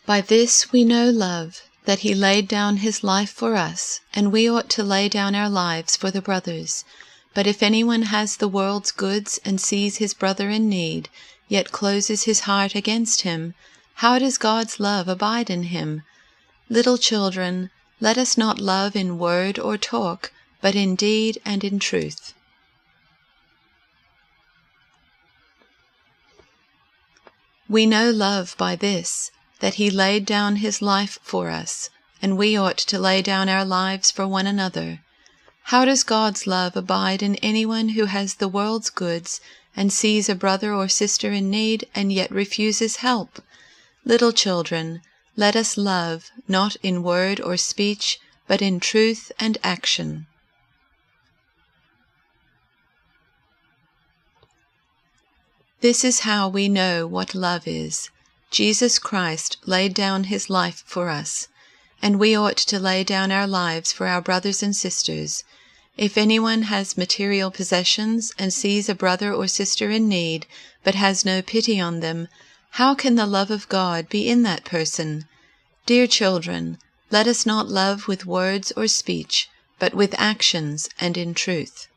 By this we know love, that he laid down his life for us, and we ought to lay down our lives for the brothers. But if anyone has the world's goods and sees his brother in need, yet closes his heart against him, how does God's love abide in him? Little children, let us not love in word or talk, but in deed and in truth. We know love by this, that he laid down his life for us, and we ought to lay down our lives for one another. How does God's love abide in anyone who has the world's goods and sees a brother or sister in need and yet refuses help? Little children, let us love, not in word or speech, but in truth and action. This is how we know what love is. Jesus Christ laid down his life for us, and we ought to lay down our lives for our brothers and sisters. If anyone has material possessions and sees a brother or sister in need, but has no pity on them, how can the love of God be in that person? Dear children, let us not love with words or speech, but with actions and in truth.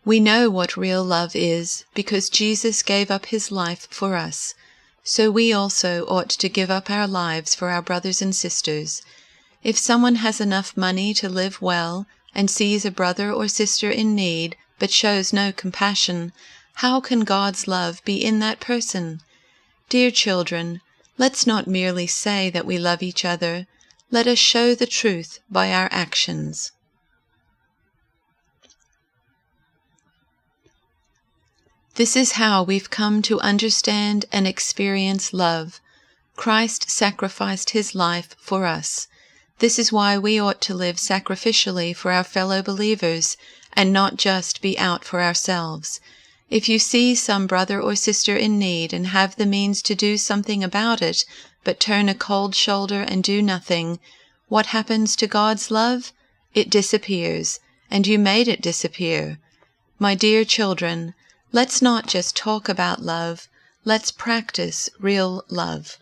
We know what real love is, because Jesus gave up his life for us. So we also ought to give up our lives for our brothers and sisters. If someone has enough money to live well and sees a brother or sister in need, but shows no compassion, how can God's love be in that person? Dear children, let's not merely say that we love each other. Let us show the truth by our actions. This is how we've come to understand and experience love. Christ sacrificed his life for us. This is why we ought to live sacrificially for our fellow believers and not just be out for ourselves. If you see some brother or sister in need and have the means to do something about it, but turn a cold shoulder and do nothing, what happens to God's love? It disappears, and you made it disappear. My dear children, let's not just talk about love, let's practice real love.